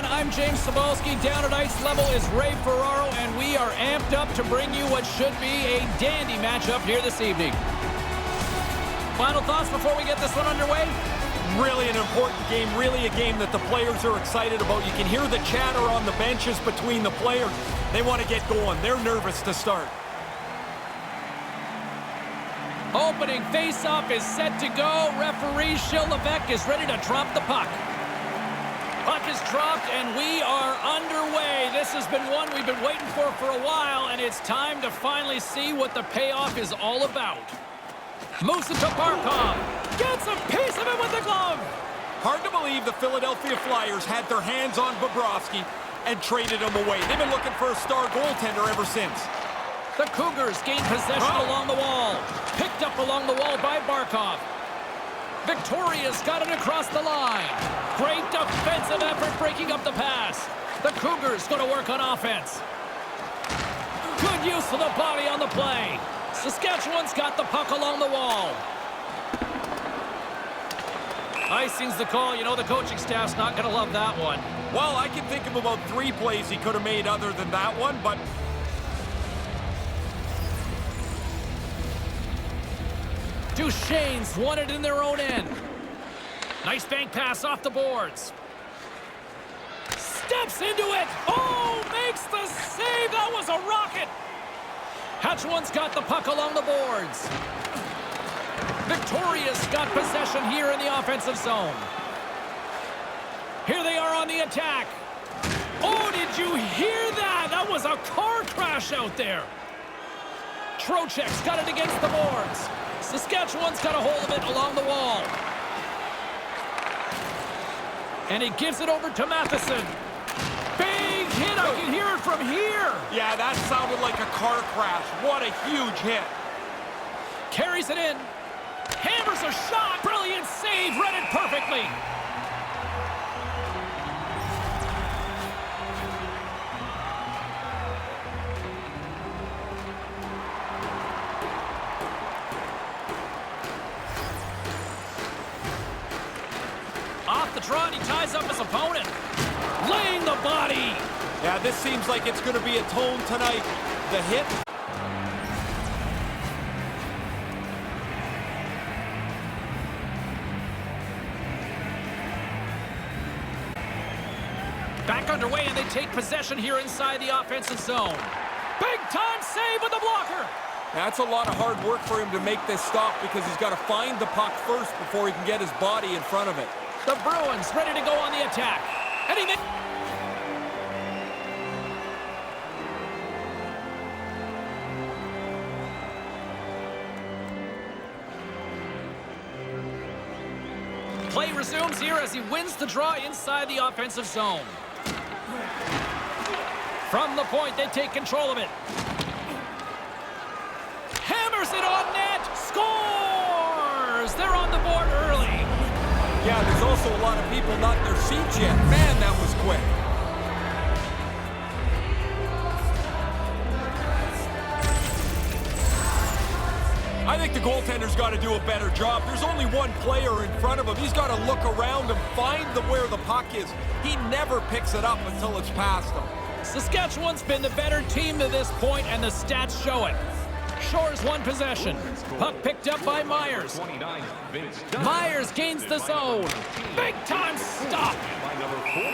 everyone. I'm James Cybulski. Down at ice level is Ray Ferraro, and we are amped up to bring you what should be a dandy matchup here this evening. Final thoughts before we get this one underway? Really an important game, really a game that the players are excited about. You can hear the chatter on the benches between the players. They want to get going. They're nervous to start. Opening face-off is set to go. Referee Gilles Levesque is ready to drop the puck. Puck is dropped, and we are underway. This has been one we've been waiting for a while, and it's time to finally see what the payoff is all about. Moves it to Barkov. Gets a piece of it with the glove. Hard to believe the Philadelphia Flyers had their hands on Bobrovsky and traded him away. They've been looking for a star goaltender ever since. The Cougars gain possession along the wall. Picked up along the wall by Barkov. Victoria's got it across the line. Great defensive effort breaking up the pass. The Cougars going to work on offense. Good use of the body on the play. Saskatchewan's got the puck along the wall. Icing's the call. You know the coaching staff's not going to love that one. Well, I can think of about 3 plays he could have made other than that one, but... Duchesne's won it in their own end. Nice bank pass off the boards. Steps into it. Oh, makes the save. That was a rocket. Hatchwan's got the puck along the boards. Victoria's got possession here in the offensive zone. Here they are on the attack. Oh, did you hear that? That was a car crash out there. Trocheck's got it against the boards. Saskatchewan's got a hold of it along the wall. And he gives it over to Matheson. Big hit, I can hear it from here. Yeah, that sounded like a car crash. What a huge hit. Carries it in. Hammers a shot. Brilliant save, read it perfectly. Off the draw, and he ties up his opponent. Laying the body. Yeah, this seems like it's going to be a tone tonight. The hit. Back underway, and they take possession here inside the offensive zone. Big-time save with the blocker. That's a lot of hard work for him to make this stop because he's got to find the puck first before he can get his body in front of it. The Bruins ready to go on the attack. And he Play resumes here as he wins the draw inside the offensive zone. From the point, they take control of it. Hammers it on net. Scores! They're on the board early. Yeah, there's also a lot of people not in their seats yet. Man, that was quick. I think the goaltender's got to do a better job. There's only one player in front of him. He's got to look around and find where the puck is. He never picks it up until it's past him. Saskatchewan's been the better team to this point, and the stats show it. Shores won possession. Puck picked up by Myers. Myers gains the zone. Big time stop. By number 43,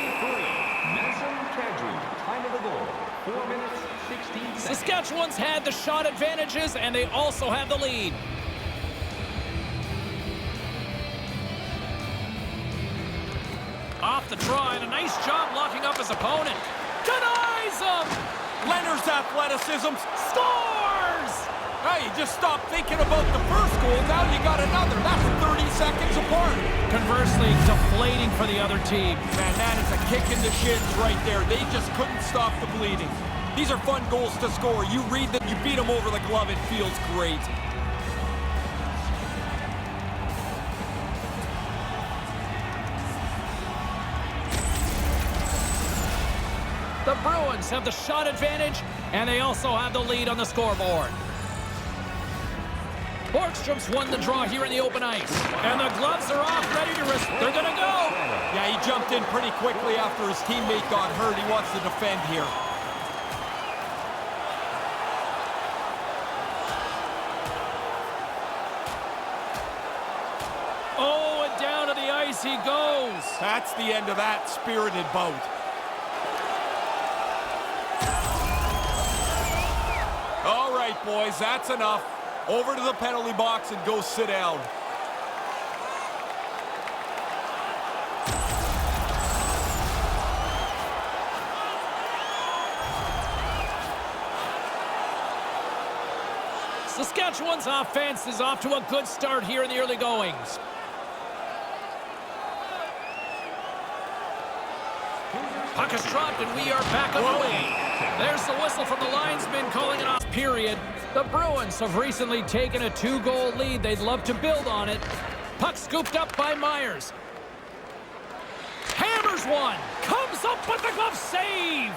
Nazem Kadri. Time of the goal, 4 minutes, 16 seconds. Saskatchewan's had the shot advantages, and they also have the lead. Off the draw, and a nice job locking up his opponent. Denies him. Leonard's athleticism. Scores! Hey, you just stop thinking about the first goal. Now you got another. That's 30 seconds apart. Conversely, deflating for the other team. Man, that is a kick in the shins right there. They just couldn't stop the bleeding. These are fun goals to score. You read that, you beat them over the glove. It feels great. The Bruins have the shot advantage, and they also have the lead on the scoreboard. Borgstrom's won the draw here in the open ice. And the gloves are off, ready to risk. They're going to go. Yeah, he jumped in pretty quickly after his teammate got hurt. He wants to defend here. Oh, and down to the ice he goes. That's the end of that spirited bout. All right, boys, that's enough. Over to the penalty box and go sit down. Saskatchewan's offense is off to a good start here in the early goings. Puck is dropped, and we are back underway. There's the whistle from the linesman calling it off. Period. The Bruins have recently taken a 2-goal lead. They'd love to build on it. Puck scooped up by Myers. Hammers one. Comes up with the glove save.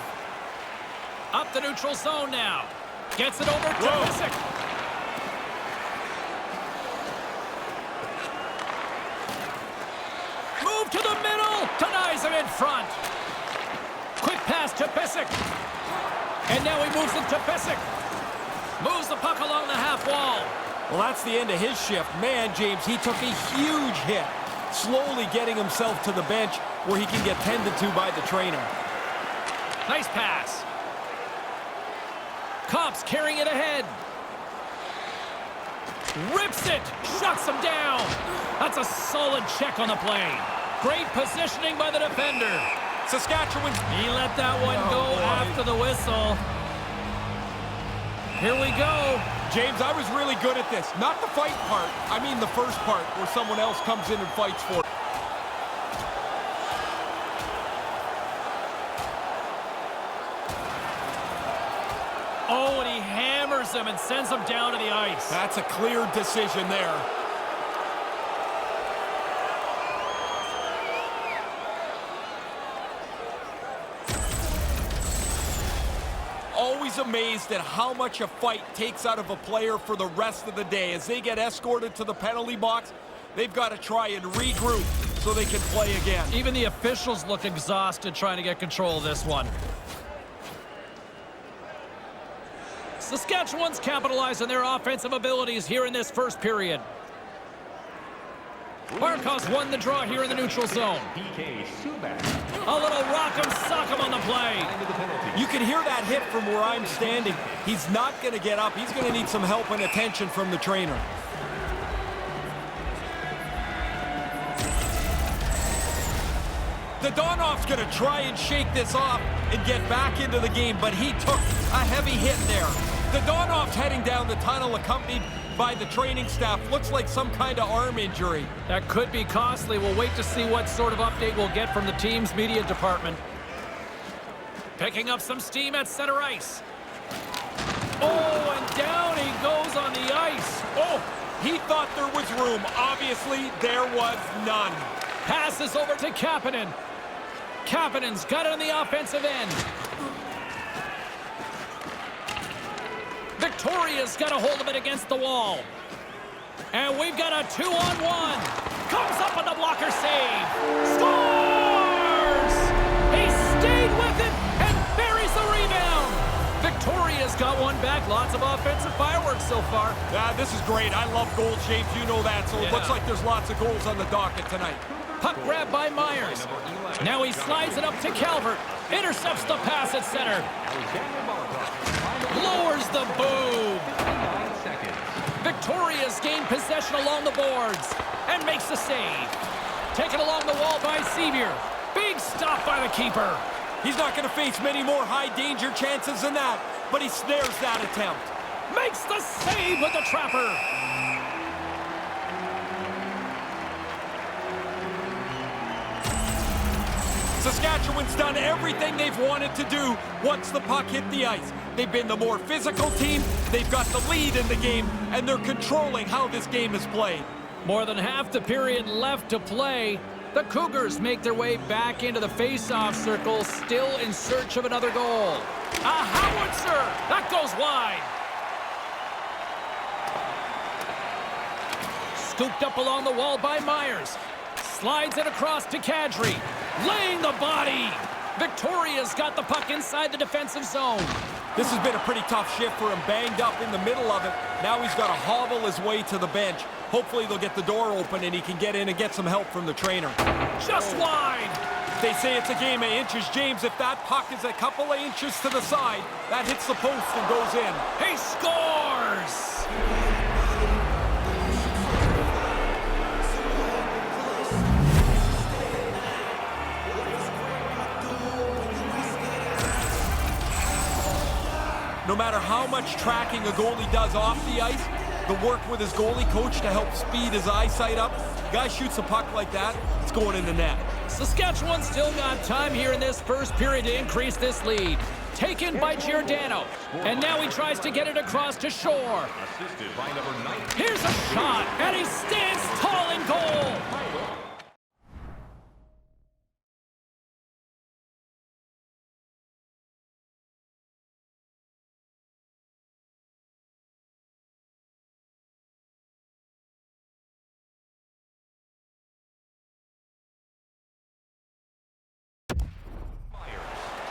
Up the neutral zone now. Gets it over to Pysyk. Move to the middle. Denies him in front. Quick pass to Pysyk. And now he moves it to Pysyk. Moves the puck along the half wall. Well, that's the end of his shift. Man, James, he took a huge hit. Slowly getting himself to the bench where he can get tended to by the trainer. Nice pass. Kopp's carrying it ahead. Rips it. Shuts him down. That's a solid check on the play. Great positioning by the defender. Saskatchewan. He let that one go after the whistle. Here we go. James, I was really good at this. Not the fight part. I mean the first part where someone else comes in and fights for it. Oh, and he hammers him and sends him down to the ice. That's a clear decision there. Always amazed at how much a fight takes out of a player for the rest of the day. As they get escorted to the penalty box, they've got to try and regroup so they can play again. Even the officials look exhausted trying to get control of this one. Saskatchewan's capitalized on their offensive abilities here in this first period. Barkov's won the draw here in the neutral zone. PK Subban. A little rock'em sock'em on the play. You can hear that hit from where I'm standing. He's not going to get up. He's going to need some help and attention from the trainer. Donoff's going to try and shake this off and get back into the game, but he took a heavy hit there. Donoff's heading down the tunnel accompanied by the training staff. Looks like some kind of arm injury. That could be costly. We'll wait to see what sort of update we'll get from the team's media department. Picking up some steam at center ice. Oh, and down he goes on the ice. Oh, he thought there was room. Obviously, there was none. Passes over to Kapanen. Kapanen's got it on the offensive end. Victoria's got a hold of it against the wall. And we've got a 2-on-1. Comes up on the blocker save. Scores! He stayed with it and buries the rebound. Victoria's got one back. Lots of offensive fireworks so far. This is great. I love goals, James. You know that. So it looks like there's lots of goals on the docket tonight. Puck grab by Myers. Now he slides it up to Calvert. Intercepts the pass at center. Lowers the boob. Victoria's gained possession along the boards and makes the save. Taken along the wall by Sevier. Big stop by the keeper. He's not going to face many more high-danger chances than that, but he snares that attempt. Makes the save with the trapper. Saskatchewan's done everything they've wanted to do once the puck hit the ice. They've been the more physical team, they've got the lead in the game, and they're controlling how this game is played. More than half the period left to play. The Cougars make their way back into the face-off circle, still in search of another goal. A howitzer! That goes wide. Scooped up along the wall by Myers. Slides it across to Kadri. Laying the body. Victoria's got the puck inside the defensive zone. This has been a pretty tough shift for him, banged up in the middle of it. Now he's got to hobble his way to the bench. Hopefully they'll get the door open and he can get in and get some help from the trainer. Just wide. They say it's a game of inches. James, if that puck is a couple of inches to the side, that hits the post and goes in. He scores! No matter how much tracking a goalie does off the ice, the work with his goalie coach to help speed his eyesight up, guy shoots a puck like that, it's going in the net. Saskatchewan still got time here in this first period to increase this lead. Taken by Giordano. And now he tries to get it across to Shore. Assisted by number 19. Here's a shot, and he stands tall in goal.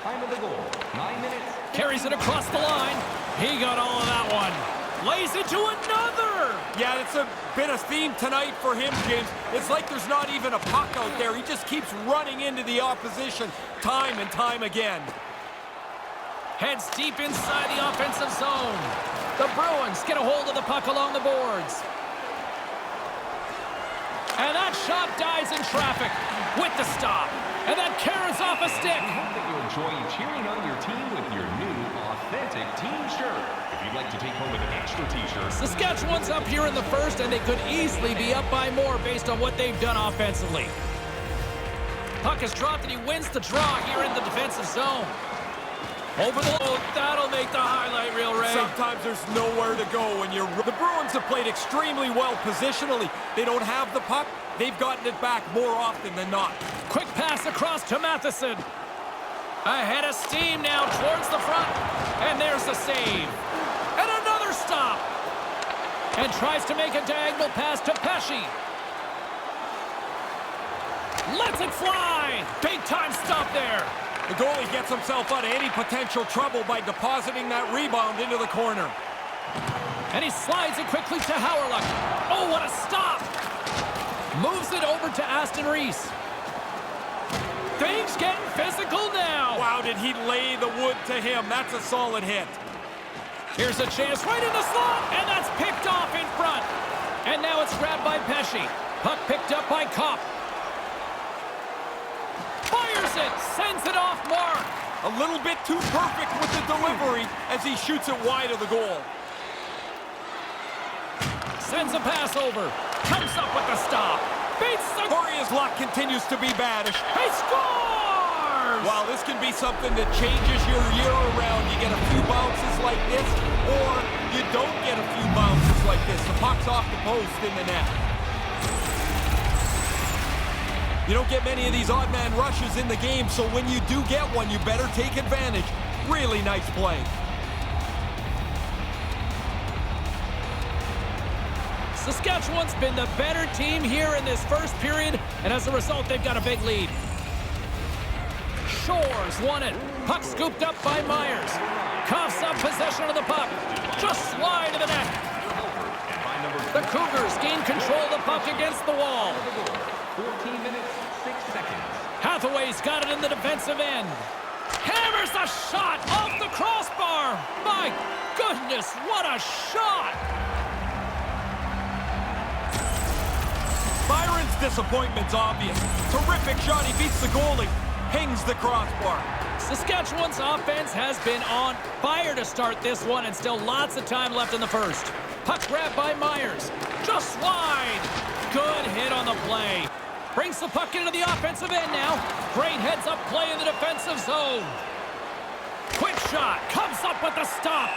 Time of the goal, 9 minutes. Carries it across the line. He got all of that one. Lays it to another. Yeah, it's been a theme tonight for him, James. It's like there's not even a puck out there. He just keeps running into the opposition time and time again. Heads deep inside the offensive zone. The Bruins get a hold of the puck along the boards. And that shot dies in traffic with the stop. And that carries off a stick. We hope that you enjoy cheering on your team with your new authentic team shirt. If you'd like to take home an extra t-shirt, Saskatchewan's up here in the first, and they could easily be up by more based on what they've done offensively. Puck is dropped, and he wins the draw here in the defensive zone. Over the low, that'll make the highlight reel, Ray. Sometimes there's nowhere to go when you're... The Bruins have played extremely well positionally. They don't have the puck. They've gotten it back more often than not. Quick pass across to Matheson. Ahead of steam now towards the front. And there's the save. And another stop. And tries to make a diagonal pass to Pesce. Lets it fly. Big time stop there. The goalie gets himself out of any potential trouble by depositing that rebound into the corner. And he slides it quickly to Hawryluk. Oh, what a stop. Moves it over to Aston Reese. Things getting physical now. Wow, did he lay the wood to him? That's a solid hit. Here's a chance right in the slot, and that's picked off in front. And now it's grabbed by Pesce. Puck picked up by Kopp. Fires it, sends it off mark. A little bit too perfect with the delivery as he shoots it wide of the goal. Sends a pass over. Comes up with the stop. Beats the... Victoria's luck continues to be badish. He scores! While this can be something that changes your year around, you get a few bounces like this, or you don't get a few bounces like this. The puck's off the post in the net. You don't get many of these odd man rushes in the game, so when you do get one, you better take advantage. Really nice play. Saskatchewan's been the better team here in this first period, and as a result, they've got a big lead. Shores won it. Puck scooped up by Myers. Coughs up possession of the puck. Just wide of the net. The Cougars gain control of the puck against the wall. 14 minutes, 6 seconds. Hathaway's got it in the defensive end. Hammers the shot off the crossbar. My goodness, what a shot! Byron's disappointment's obvious. Terrific shot, he beats the goalie. Hangs the crossbar. Saskatchewan's offense has been on fire to start this one, and still lots of time left in the first. Puck grabbed by Myers. Just wide. Good hit on the play. Brings the puck into the offensive end now. Great heads-up play in the defensive zone. Quick shot. Comes up with the stop.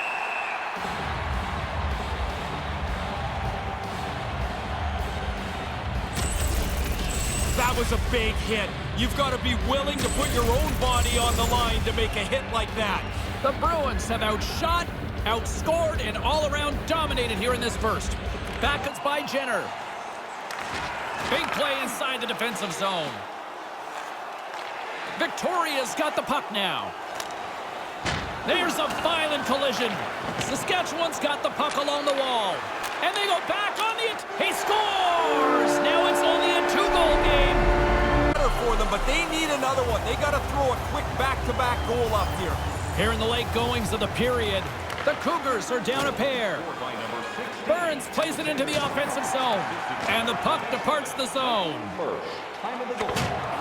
That was a big hit. You've got to be willing to put your own body on the line to make a hit like that. The Bruins have outshot, outscored, and all around dominated here in this first. Backups by Jenner. Big play inside the defensive zone. Victoria's got the puck now. There's a violent collision. Saskatchewan's got the puck along the wall. And they go back on it. He scores! Now it's only a 2-goal game. For them, but they need another one. They got to throw a quick back-to-back goal up here. Here in the late goings of the period, the Cougars are down a pair. Burns plays it into the offensive zone. And the puck departs the zone.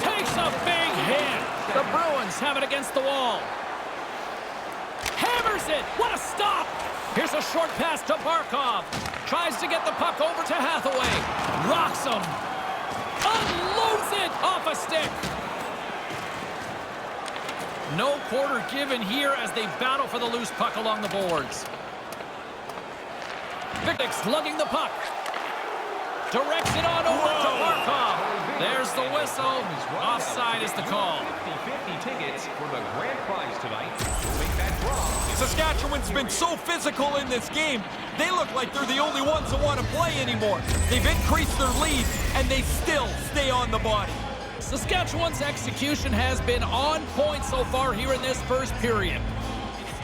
Takes a big hit. The Bruins have it against the wall. Hammers it. What a stop. Here's a short pass to Barkov. Tries to get the puck over to Hathaway. Rocks him. Unloads it off a stick. No quarter given here as they battle for the loose puck along the boards. Victor's lugging the puck. Directs it on over to Barkov. There's the whistle. Offside is the call. 50-50 tickets for the grand prize tonight. We'll make that draw. Saskatchewan's been so physical in this game, they look like they're the only ones that want to play anymore. They've increased their lead, and they still stay on the body. Saskatchewan's execution has been on point so far here in this first period.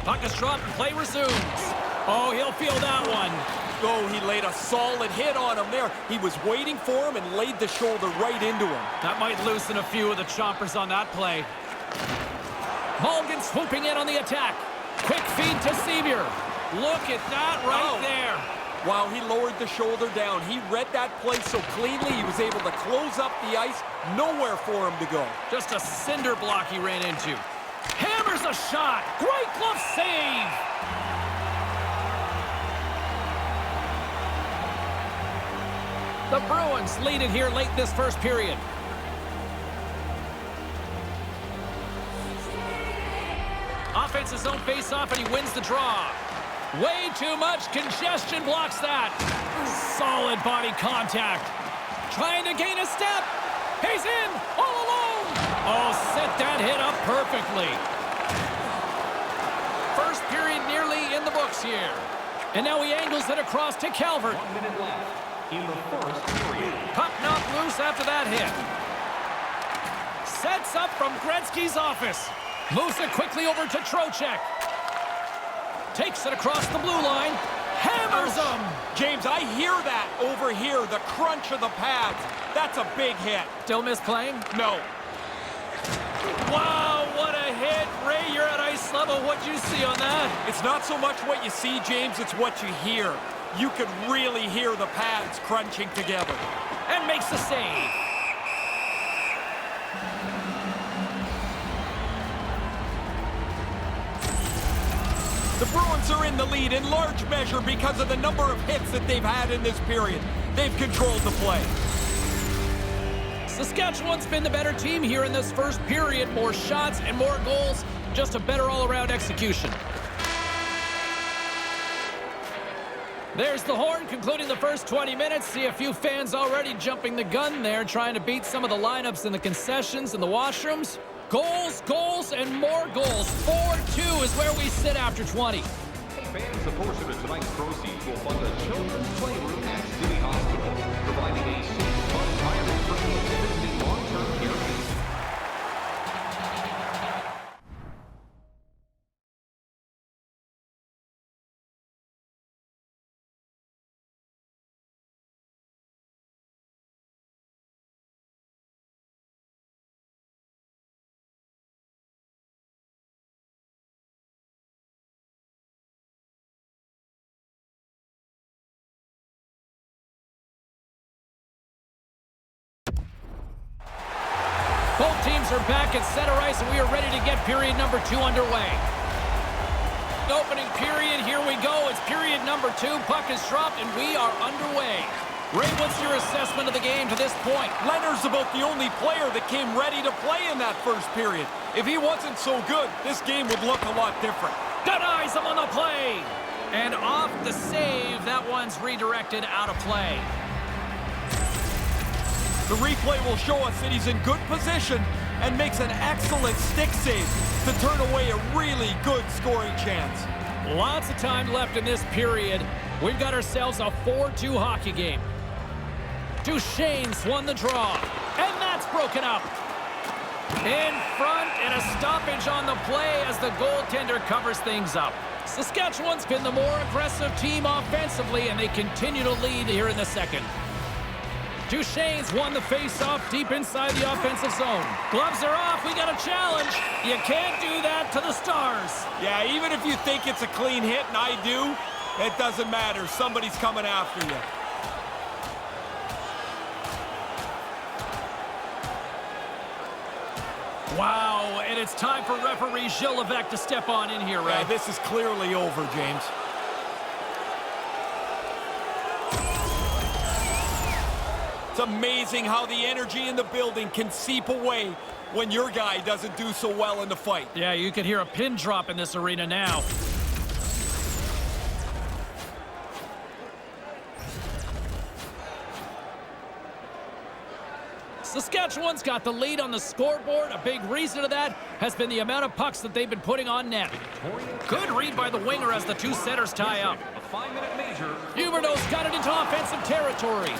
Puck is dropped and play resumes. Oh, he'll feel that one. Oh, he laid a solid hit on him there. He was waiting for him and laid the shoulder right into him. That might loosen a few of the choppers on that play. Mulligan swooping in on the attack. Quick feed to Sevier. Look at that right there. Wow, he lowered the shoulder down. He read that play so cleanly, he was able to close up the ice. Nowhere for him to go. Just a cinder block he ran into. Hammers a shot. Great glove save. The Bruins lead it here late this first period. Offense's own face-off, and he wins the draw. Way too much congestion blocks that. Solid body contact. Trying to gain a step. He's in all alone. Oh, set that hit up perfectly. First period nearly in the books here. And now he angles it across to Calvert. 1 minute left in the first period. Puck knocked loose after that hit. Sets up from Gretzky's office. Moves it quickly over to Trocheck. Takes it across the blue line. Hammers him. James, I hear that over here, the crunch of the pads. That's a big hit. Still misplaying? No. Wow, what a hit. Ray, you're at ice level. What'd you see on that? It's not so much what you see, James, it's what you hear. You can really hear the pads crunching together. And makes the save. The Bruins are in the lead in large measure because of the number of hits that they've had in this period. They've controlled the play. Saskatchewan's been the better team here in this first period. More shots and more goals. Just a better all-around execution. There's the horn concluding the first 20 minutes. See a few fans already jumping the gun there, trying to beat some of the lineups in the concessions and the washrooms. Goals, goals, and more goals. 4-2 is where we sit after 20. Fans, a portion of tonight's proceeds will fund a children's playroom at City Hospital, providing a safe, fun environment for kids visiting long-term care facilities. Both teams are back at center ice, and we are ready to get period number 2 underway. Opening period, here we go. It's period number 2. Puck is dropped, and we are underway. Ray, what's your assessment of the game to this point? Leonard's about the only player that came ready to play in that first period. If he wasn't so good, this game would look a lot different. Denies him on the play. And off the save, that one's redirected out of play. The replay will show us that he's in good position and makes an excellent stick save to turn away a really good scoring chance. Lots of time left in this period. We've got ourselves a 4-2 hockey game. Duchesne's won the draw. And that's broken up. In front, and a stoppage on the play as the goaltender covers things up. Saskatchewan's been the more aggressive team offensively, and they continue to lead here in the second. Duchesne's won the face-off deep inside the offensive zone. Gloves are off. We got a challenge. You can't do that to the Stars. Yeah, even if you think it's a clean hit, and I do, it doesn't matter. Somebody's coming after you. Wow, and it's time for referee Gilles Levesque to step on in here, Ray. Yeah, this is clearly over, James. It's amazing how the energy in the building can seep away when your guy doesn't do so well in the fight. Yeah, you can hear a pin drop in this arena now. Saskatchewan's got the lead on the scoreboard. A big reason of that has been the amount of pucks that they've been putting on net. Good read by the winger as the two centers tie up. A 5-minute major. Huberdeau's got it into offensive territory.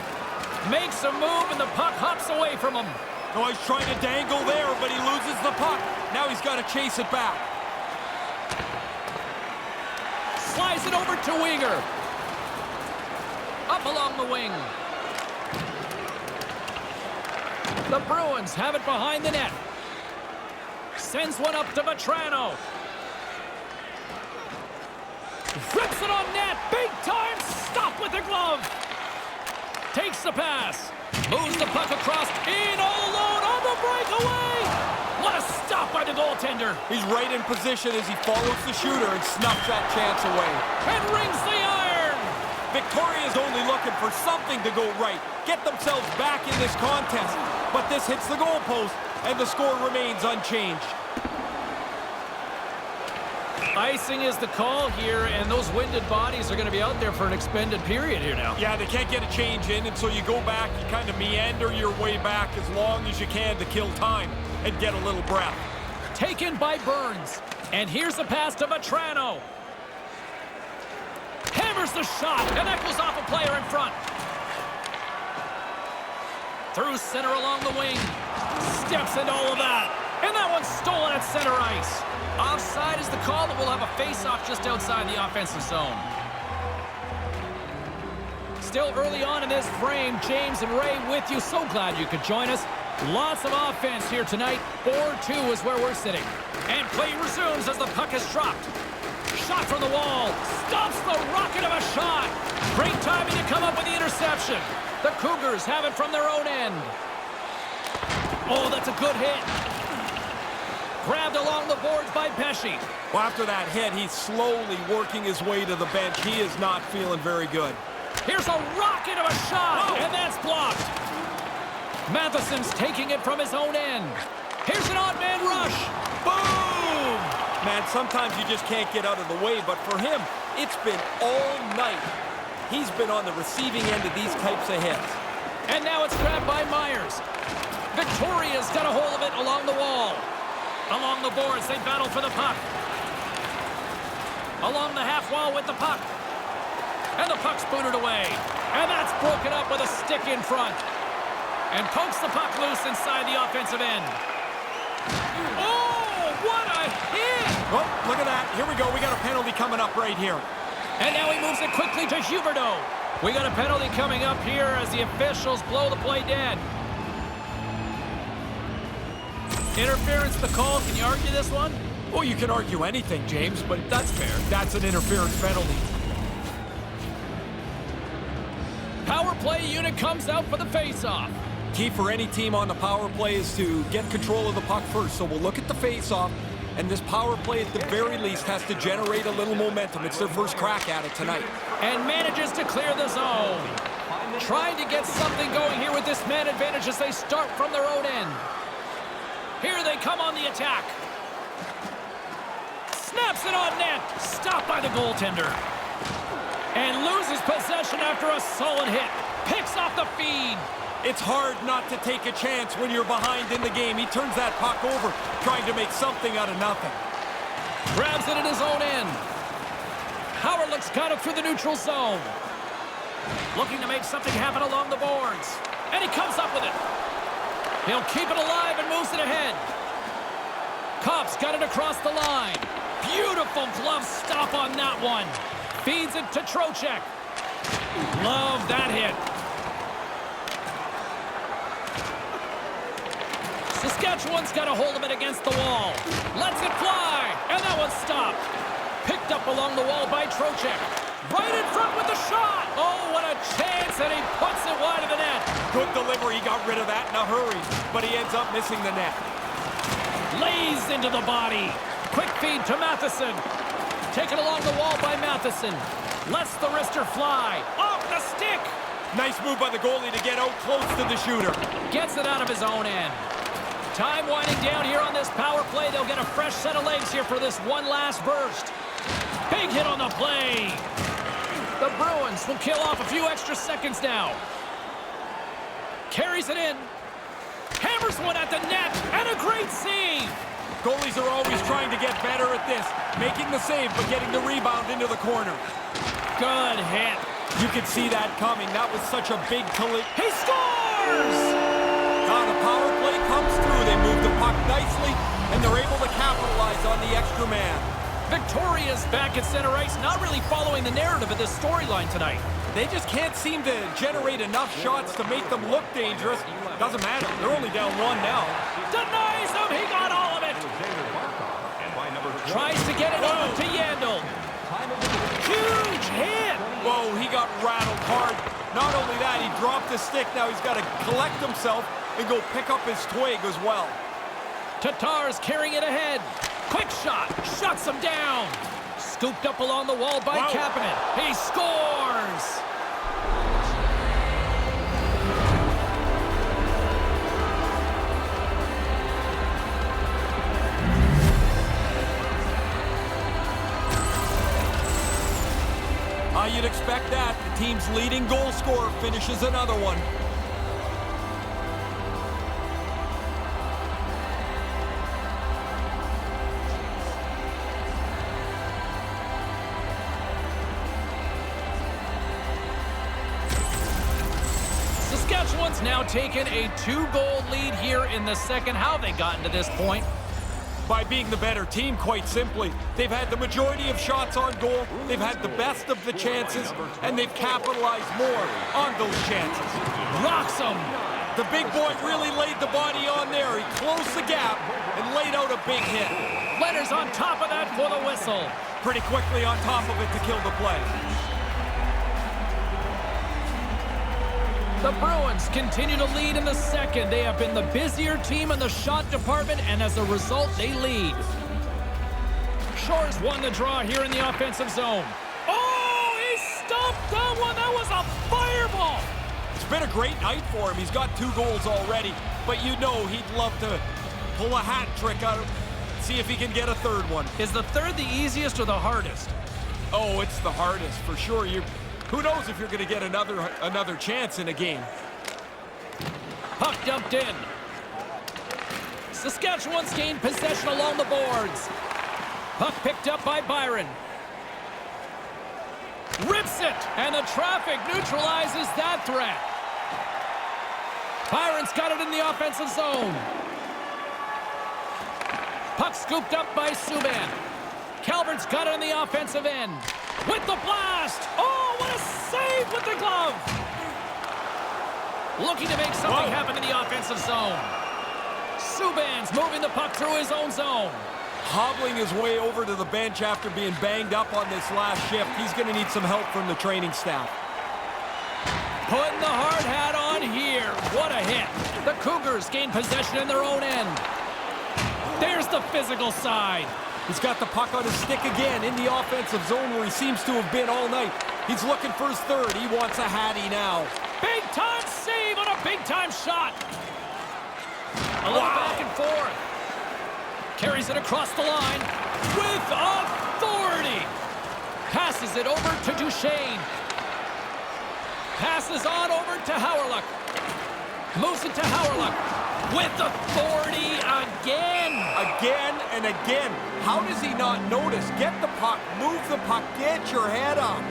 Makes a move, and the puck hops away from him. Oh, he's trying to dangle there, but he loses the puck. Now he's got to chase it back. Slides it over to Weegar. Up along the wing. The Bruins have it behind the net. Sends one up to Vatrano. Rips it on net. Big time stop with the glove. Takes the pass. Moves the puck across. In all alone on the breakaway. What a stop by the goaltender. He's right in position as he follows the shooter and snuffs that chance away. And rings the iron. Victoria's only looking for something to go right. Get themselves back in this contest. But this hits the goalpost, and the score remains unchanged. Icing is the call here, and those winded bodies are going to be out there for an expended period here now. Yeah, they can't get a change in, and so you go back, you kind of meander your way back as long as you can to kill time and get a little breath. Taken by Burns, and here's a pass to Vatrano. Hammers the shot, and that goes off a player in front. Through center along the wing. Steps into all of that. And that one's stolen at center ice. Offside is the call, and we'll have a face-off just outside the offensive zone. Still early on in this frame, James and Ray with you. So glad you could join us. Lots of offense here tonight. 4-2 is where we're sitting. And play resumes as the puck is dropped. Shot from the wall. Stops the rocket of a shot. Great timing to come up with the interception. The Cougars have it from their own end. Oh, that's a good hit. Grabbed along the boards by Pesce. Well, after that hit, he's slowly working his way to the bench. He is not feeling very good. Here's a rocket of a shot, and that's blocked. Matheson's taking it from his own end. Here's an odd man rush. Boom! Man, sometimes you just can't get out of the way, but for him, it's been all night. He's been on the receiving end of these types of hits. And now it's grabbed by Myers. Victoria's got a hold of it along the wall. Along the boards, they battle for the puck. Along the half wall with the puck. And the puck's booted away. And that's broken up with a stick in front. And pokes the puck loose inside the offensive end. Oh, what a hit! Oh, look at that. Here we go. We got a penalty coming up right here. And now he moves it quickly to Huberdeau. We got a penalty coming up here as the officials blow the play dead. Interference the call. Can you argue this one? Well, you can argue anything, James, but that's fair. That's an interference penalty. Power play unit comes out for the face-off. Key for any team on the power play is to get control of the puck first. So we'll look at the face-off, and this power play at the very least has to generate a little momentum. It's their first crack at it tonight. And manages to clear the zone. Trying to get something going here with this man advantage as they start from their own end. Here they come on the attack. Snaps it on net. Stopped by the goaltender. And loses possession after a solid hit. Picks off the feed. It's hard not to take a chance when you're behind in the game. He turns that puck over, trying to make something out of nothing. Grabs it in his own end. Howard looks got it through the neutral zone. Looking to make something happen along the boards. And he comes up with it. He'll keep it alive and moves it ahead. Kopp's got it across the line. Beautiful glove stop on that one. Feeds it to Trocheck. Love that hit. Saskatchewan's got a hold of it against the wall. Lets it fly. And that one's stopped. Picked up along the wall by Trocheck. Right in front with the shot. Oh, what a chance. And he puts it wide of the net. Good delivery. He got rid of that in a hurry. But he ends up missing the net. Lays into the body. Quick feed to Matheson. Taken along the wall by Matheson. Lets the wrister fly. Off the stick. Nice move by the goalie to get out close to the shooter. Gets it out of his own end. Time winding down here on this power play. They'll get a fresh set of legs here for this one last burst. Big hit on the play. The Bruins will kill off a few extra seconds now. Carries it in. Hammers one at the net. And a great save. Goalies are always trying to get better at this. Making the save, but getting the rebound into the corner. Good hit. You could see that coming. That was such a big collision. He scores! Now the power play comes through. They move the puck nicely, and they're able to capitalize on the extra man. Victoria's back at center ice, not really following the narrative of this storyline tonight. They just can't seem to generate enough shots to make them look dangerous. Doesn't matter. They're only down one now. Denies him. He got all of it. Tries to get it over to Yandel. Huge hit. Whoa, he got rattled hard. Not only that, he dropped the stick. Now he's got to collect himself and go pick up his twig as well. Tatar's carrying it ahead. Quick shot. Shuts him down. Scooped up along the wall by Kapanen. He scores. You'd expect that. The team's leading goal scorer finishes another one. Saskatchewan's now taken a 2-goal lead here in the second. How have they gotten to this point? By being the better team, quite simply. They've had the majority of shots on goal, they've had the best of the chances, and they've capitalized more on those chances. Rocks him! The big boy really laid the body on there. He closed the gap and laid out a big hit. Leonard's on top of that for the whistle. Pretty quickly on top of it to kill the play. The Bruins continue to lead in the second. They have been the busier team in the shot department, and as a result, they lead. Shores won the draw here in the offensive zone. Oh, he stopped that one. That was a fireball. It's been a great night for him. He's got 2 goals already, but you know he'd love to pull a hat trick out of, see if he can get a third one. Is the third the easiest or the hardest? Oh, it's the hardest for sure. Who knows if you're going to get another chance in a game. Puck dumped in. Saskatchewan's gained possession along the boards. Puck picked up by Byron. Rips it, and the traffic neutralizes that threat. Byron's got it in the offensive zone. Puck scooped up by Subban. Calvert's got it on the offensive end. With the blast! Oh, what a save with the glove! Looking to make something happen in the offensive zone. Subban's moving the puck through his own zone. Hobbling his way over to the bench after being banged up on this last shift. He's going to need some help from the training staff. Putting the hard hat on here. What a hit. The Cougars gain possession in their own end. There's the physical side. He's got the puck on his stick again in the offensive zone where he seems to have been all night. He's looking for his third. He wants a hattie now. Big-time save on a big-time shot. A little back and forth. Carries it across the line with authority. Passes it over to Duchesne. Passes on over to Hawryluk. Moves it to Hawryluk. With authority again. Again and again. How does he not notice? Get the puck, move the puck, get your head up.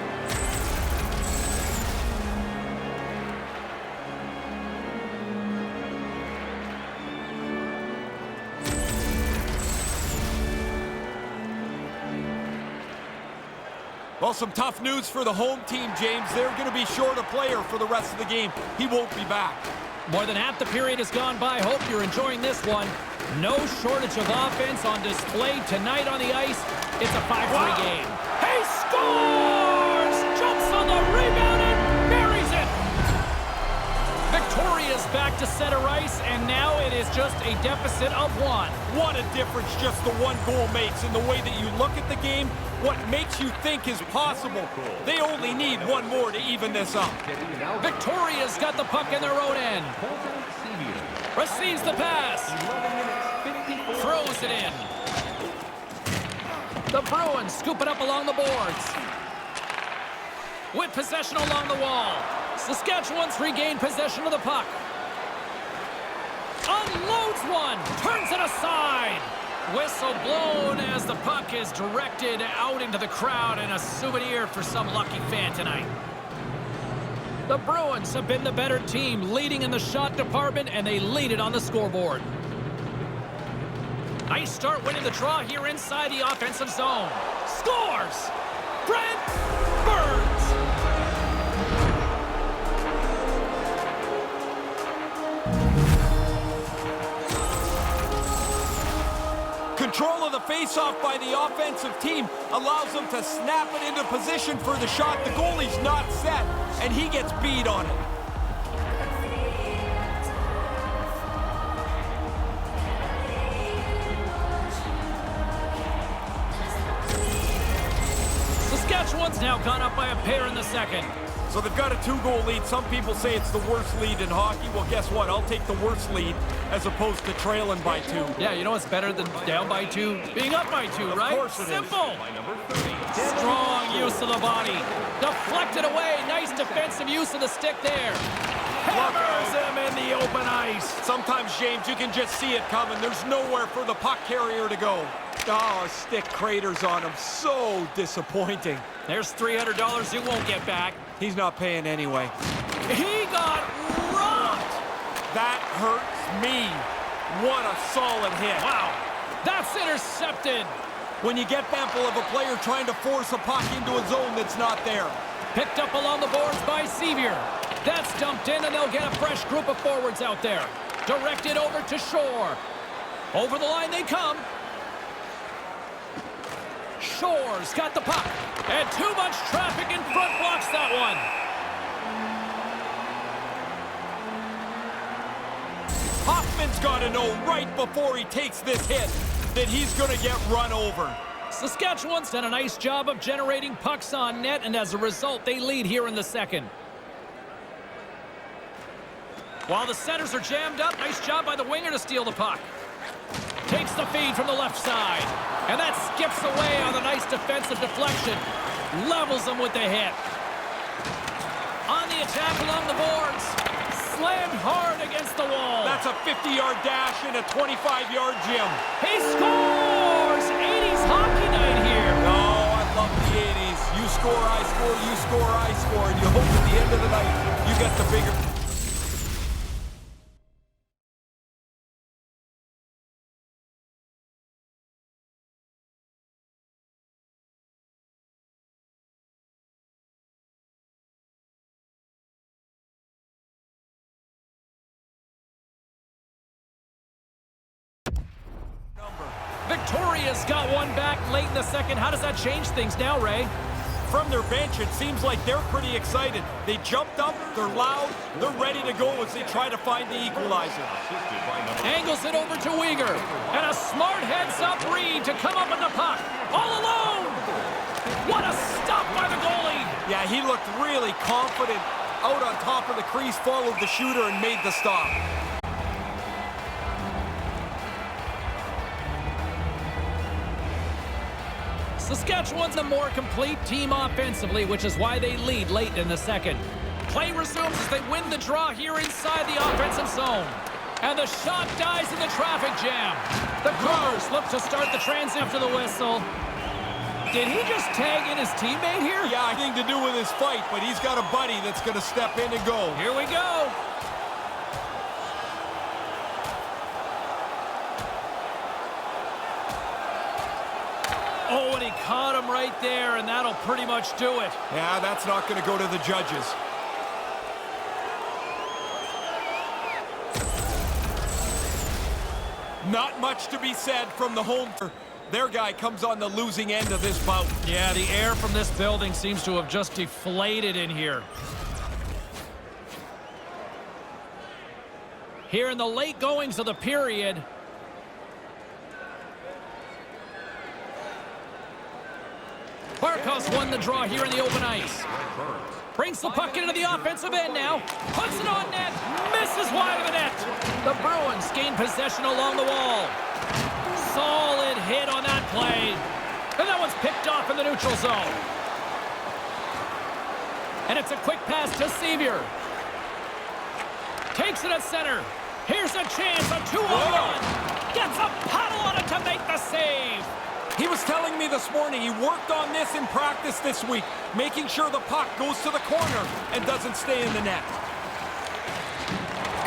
Well, some tough news for the home team, James. They're going to be short a player for the rest of the game. He won't be back. More than half the period has gone by. Hope you're enjoying this one. No shortage of offense on display tonight on the ice. It's a 5-3 game. He scores! Jumps on the rebound and buries it! Victoria's back to center ice, and now it is just a deficit of 1. What a difference just the one goal makes in the way that you look at the game, what makes you think is possible. They only need one more to even this up. Victoria's got the puck in their own end. Receives the pass. Throws it in. The Bruins scoop it up along the boards. With possession along the wall. Saskatchewan's regained possession of the puck. Unloads one. Turns it aside. Whistle blown as the puck is directed out into the crowd, and a souvenir for some lucky fan tonight. The Bruins have been the better team, leading in the shot department, and they lead it on the scoreboard. Nice start winning the draw here inside the offensive zone. Scores! Brent Burns! Control of the faceoff by the offensive team allows them to snap it into position for the shot. The goalie's not set, and he gets beat on it. Saskatchewan's now gone up by a pair in the second. So they've got a 2-goal lead. Some people say it's the worst lead in hockey. Well, guess what? I'll take the worst lead as opposed to trailing by 2. Yeah, you know what's better than down by 2? Being up by 2, right? Of course it is. Simple. Strong use of the body. Deflected away. Nice defensive use of the stick there. Hammers him in the open ice. Sometimes, James, you can just see it coming. There's nowhere for the puck carrier to go. Oh, a stick craters on him. So disappointing. There's $300 you won't get back. He's not paying anyway. He got rocked. That hurts me. What a solid hit. Wow. That's intercepted. When you get Bempel of a player trying to force a puck into a zone that's not there. Picked up along the boards by Sevier. That's dumped in, and they'll get a fresh group of forwards out there. Directed over to Shore. Over the line they come. Shore's got the puck. And too much traffic in front blocks that one. Hoffman's got to know right before he takes this hit that he's going to get run over. Saskatchewan's done a nice job of generating pucks on net, and as a result, they lead here in the second. While the centers are jammed up, nice job by the winger to steal the puck. Takes the feed from the left side. And that skips away on a nice defensive deflection. Levels them with the hit. On the attack along the boards. Slammed hard against the wall. That's a 50-yard dash in a 25-yard gym. He scores! 80s hockey night here. Oh, I love the 80s. You score, I score, you score, I score. And you hope at the end of the night you get the bigger... Victoria's got one back late in the second. How does that change things now, Ray? From their bench, it seems like they're pretty excited. They jumped up, they're loud, they're ready to go as they try to find the equalizer. Angles it over to Weegar. And a smart heads-up read to come up with the puck. All alone! What a stop by the goalie! Yeah, he looked really confident out on top of the crease, followed the shooter, and made the stop. Saskatchewan's a more complete team offensively, which is why they lead late in the second. Play resumes as they win the draw here inside the offensive zone. And the shot dies in the traffic jam. The Cougars look to start the transition after the whistle. Did he just tag in his teammate here? Yeah, nothing to do with his fight, but he's got a buddy that's going to step in and go. Here we go. Oh, and he caught him right there, and that'll pretty much do it. Yeah, that's not going to go to the judges. Not much to be said from the home. Their guy comes on the losing end of this bout. Yeah, the air from this building seems to have just deflated in here. Here in the late goings of the period. Barkos won the draw here in the open ice. Brings the puck into the offensive end now. Puts it on net. Misses wide of the net. The Bruins gain possession along the wall. Solid hit on that play. And that one's picked off in the neutral zone. And it's a quick pass to Sevier. Takes it at center. Here's a chance, a 2-on-1. Gets a paddle on it to make the save. He was telling me this morning he worked on this in practice this week, making sure the puck goes to the corner and doesn't stay in the net.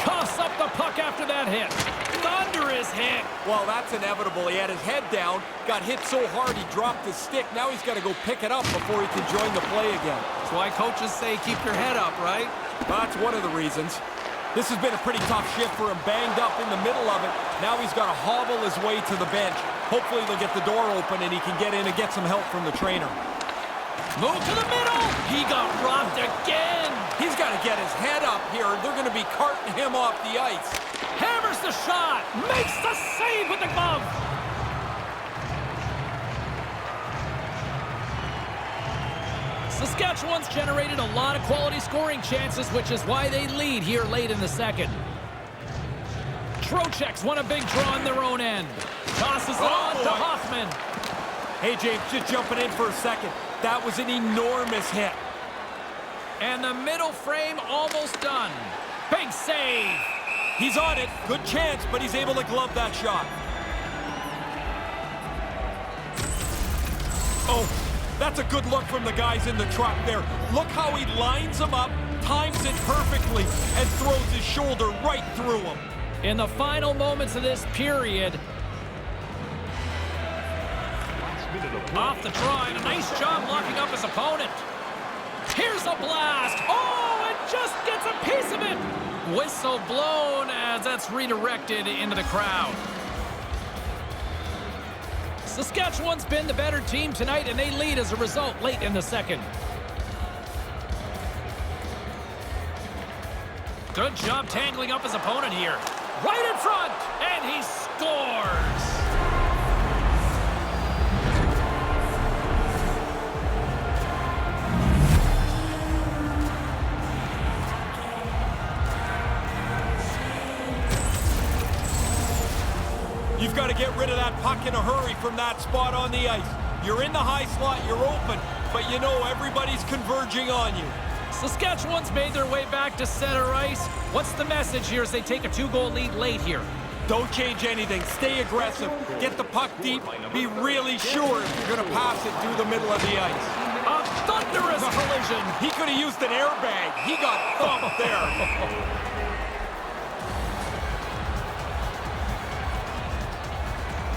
Coughs up the puck after that hit. Thunder is hit. Well, that's inevitable. He had his head down, got hit so hard he dropped his stick. Now he's got to go pick it up before he can join the play again. That's why coaches say keep your head up, right? That's one of the reasons. This has been a pretty tough shift for him, banged up in the middle of it. Now he's got to hobble his way to the bench. Hopefully they'll get the door open and he can get in and get some help from the trainer. Move to the middle. He got robbed again. He's got to get his head up here. They're going to be carting him off the ice. Hammers the shot. Makes the save with the glove. Saskatchewan's generated a lot of quality scoring chances, which is why they lead here late in the second. Trocheck's won a big draw on their own end. Tosses it on to Hoffman. Hey, James, just jumping in for a second. That was an enormous hit. And the middle frame almost done. Big save. He's on it. Good chance, but he's able to glove that shot. Oh, that's a good look from the guys in the truck there. Look how he lines them up, times it perfectly, and throws his shoulder right through him. In the final moments of this period, off the draw, and a nice job locking up his opponent. Here's a blast. Oh, it just gets a piece of it. Whistle blown as that's redirected into the crowd. Saskatchewan's been the better team tonight, and they lead as a result late in the second. Good job tangling up his opponent here. Right in front, and he scores. You've got to get rid of that puck in a hurry from that spot on the ice. You're in the high slot, you're open, but you know everybody's converging on you. Saskatchewan's made their way back to center ice. What's the message here as they take a 2-goal lead late here? Don't change anything. Stay aggressive. Get the puck deep. Be really sure if you're going to pass it through the middle of the ice. A thunderous collision. He could have used an airbag. He got thumped there.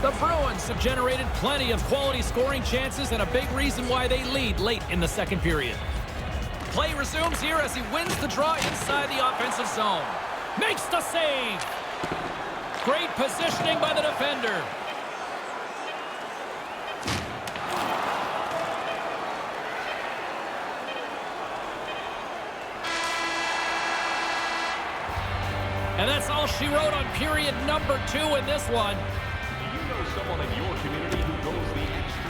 The Bruins have generated plenty of quality scoring chances and a big reason why they lead late in the second period. Play resumes here as he wins the draw inside the offensive zone. Makes the save. Great positioning by the defender. And that's all she wrote on period number 2 in this one. Do you know someone in your community who goes the extra?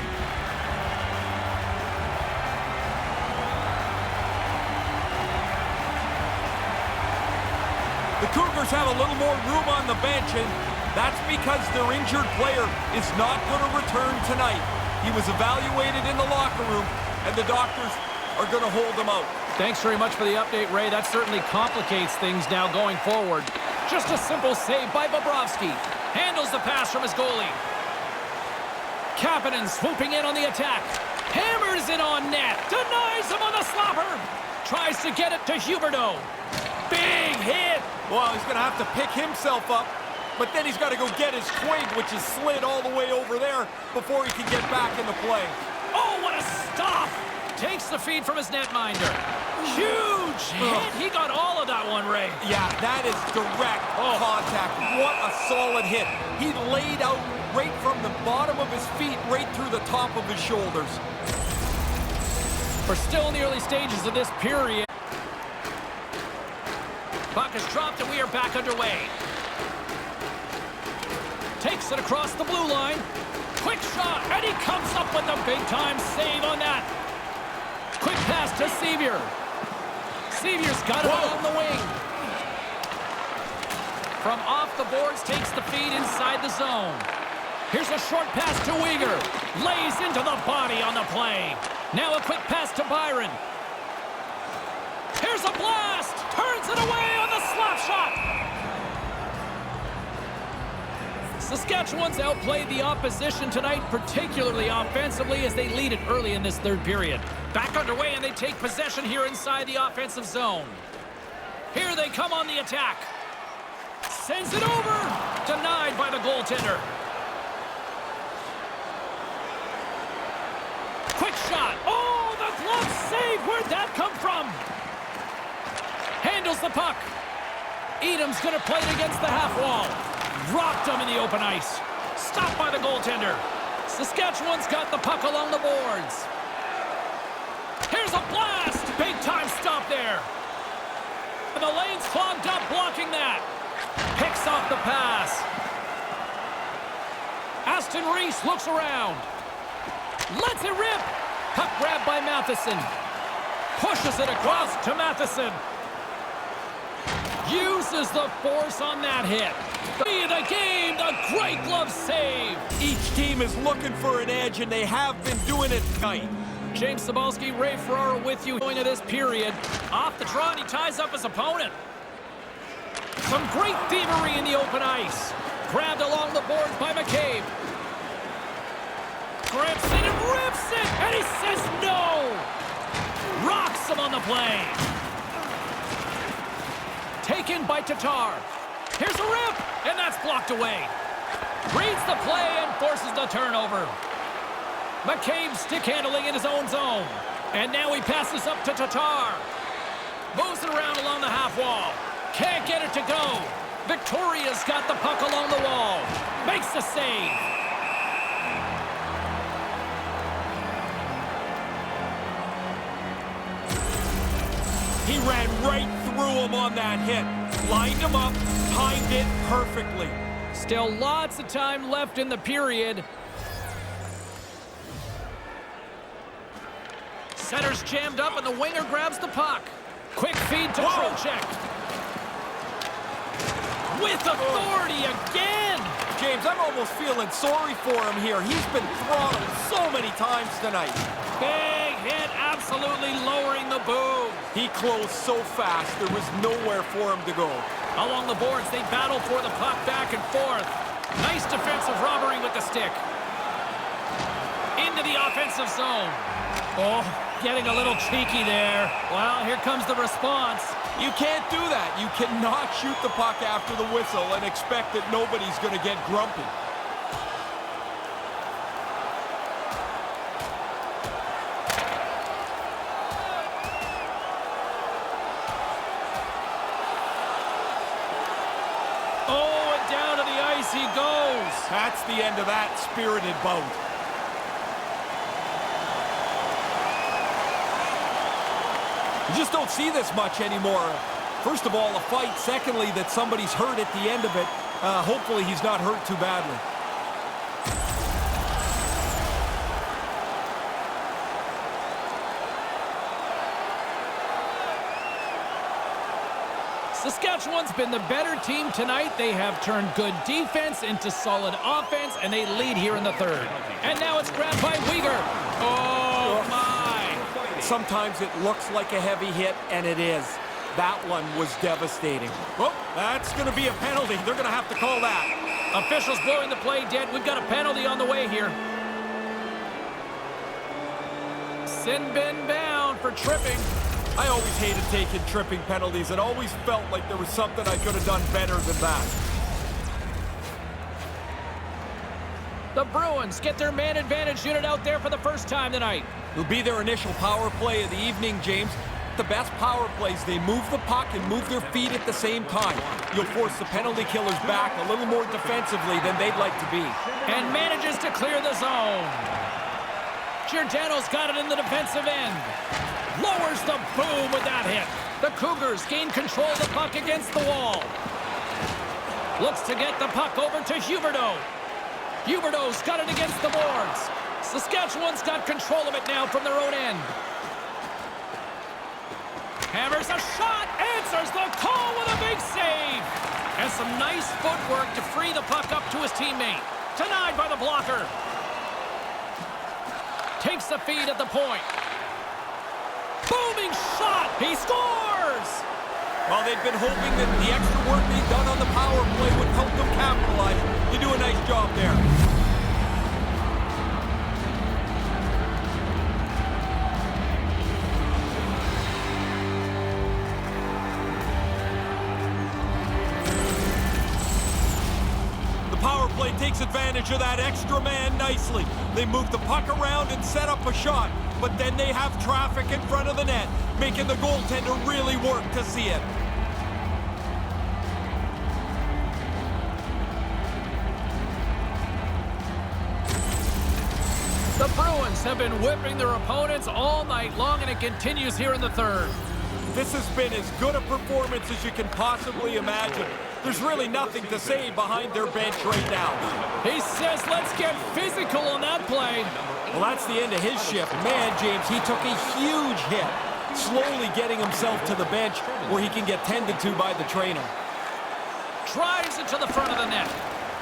The Cougars have a little more room on the bench, and that's because their injured player is not going to return tonight. He was evaluated in the locker room, and the doctors are going to hold him out. Thanks very much for the update, Ray. That certainly complicates things now going forward. Just a simple save by Bobrovsky. Handles the pass from his goalie. Kapanen swooping in on the attack. Hammers it on net. Denies him on the slapper. Tries to get it to Huberdeau. Big hit. Well, he's going to have to pick himself up but then he's got to go get his twig, which is slid all the way over there before he can get back into play. Oh, what a stop! Takes the feed from his netminder. Huge hit. He got all of that one, Ray. Yeah, that is direct contact. What a solid hit. He laid out right from the bottom of his feet right through the top of his shoulders. We're still in the early stages of this period. Puck is dropped and we are back underway. Takes it across the blue line. Quick shot, and he comes up with a big-time save on that. Quick pass to Sevier. Sevier's got it along the wing. From off the boards, takes the feed inside the zone. Here's a short pass to Weegar. Lays into the body on the play. Now a quick pass to Byron. Here's a blast. Turns it away on the slap shot. Saskatchewan's outplayed the opposition tonight, particularly offensively, as they lead it early in this third period. Back underway, and they take possession here inside the offensive zone. Here they come on the attack. Sends it over. Denied by the goaltender. Quick shot. Oh, the glove save. Where'd that come from? Handles the puck. Edam's going to play it against the half wall. Dropped him in the open ice. Stopped by the goaltender. Saskatchewan's got the puck along the boards. Here's a blast. Big time stop there. And the lane's clogged up blocking that. Picks off the pass. Aston Reese looks around. Lets it rip. Puck grabbed by Matheson. Pushes it across to Matheson. Uses the force on that hit. Be the game, the great glove save. Each team is looking for an edge, and they have been doing it tonight. James Cybulski, Ray Ferraro with you going into this period. Off the draw, and he ties up his opponent. Some great thievery in the open ice. Grabbed along the boards by McCabe. Grips it and rips it, and he says no. Rocks him on the play. Taken by Tatar. Here's a rip, and that's blocked away. Reads the play and forces the turnover. McCabe stick handling in his own zone. And now he passes up to Tatar. Moves it around along the half wall. Can't get it to go. Victoria's got the puck along the wall. Makes the save. He ran right through him on that hit. Lined him up, timed it perfectly. Still lots of time left in the period. Center's jammed up and the winger grabs the puck. Quick feed to Trocheck. With authority again. James, I'm almost feeling sorry for him here. He's been throttled so many times tonight. Big hit, absolutely lowering the boom. He closed so fast, there was nowhere for him to go. Along the boards, they battle for the puck back and forth. Nice defensive robbery with the stick. Into the offensive zone. Oh, getting a little cheeky there. Well, here comes the response. You can't do that. You cannot shoot the puck after the whistle and expect that nobody's going to get grumpy. Oh, and down to the ice he goes. That's the end of that spirited bout. You just don't see this much anymore. First of all, a fight. Secondly, that somebody's hurt at the end of it. Hopefully he's not hurt too badly. Saskatchewan's been the better team tonight. They have turned good defense into solid offense, and they lead here in the third. And now it's grabbed by Weegar. Oh, my. Sometimes it looks like a heavy hit, and it is. That one was devastating. Oh, that's going to be a penalty. They're going to have to call that. Officials blowing the play dead. We've got a penalty on the way here. Sin bin bound for tripping. I always hated taking tripping penalties. It always felt like there was something I could have done better than that. The Bruins get their man advantage unit out there for the first time tonight. It'll be their initial power play of the evening, James. The best power plays, they move the puck and move their feet at the same time. You'll force the penalty killers back a little more defensively than they'd like to be. And manages to clear the zone. Giordano's got it in the defensive end. Lowers the boom with that hit. The Cougars gain control of the puck against the wall. Looks to get the puck over to Huberdeau. Huberdeau's got it against the boards. Saskatchewan's got control of it now from their own end. Hammers a shot, answers the call with a big save. And some nice footwork to free the puck up to his teammate. Denied by the blocker. Takes the feed at the point. Booming shot, he scores! Well, they've been hoping that the extra work being done on the power play would help them capitalize. You do a nice job there. Power play takes advantage of that extra man nicely. They move the puck around and set up a shot, but then they have traffic in front of the net, making the goaltender really work to see it. The Bruins have been whipping their opponents all night long, and it continues here in the third. This has been as good a performance as you can possibly imagine. There's really nothing to say behind their bench right now. He says, let's get physical on that play. Well, that's the end of his shift. Man, James, he took a huge hit, slowly getting himself to the bench where he can get tended to by the trainer. Drives it to the front of the net.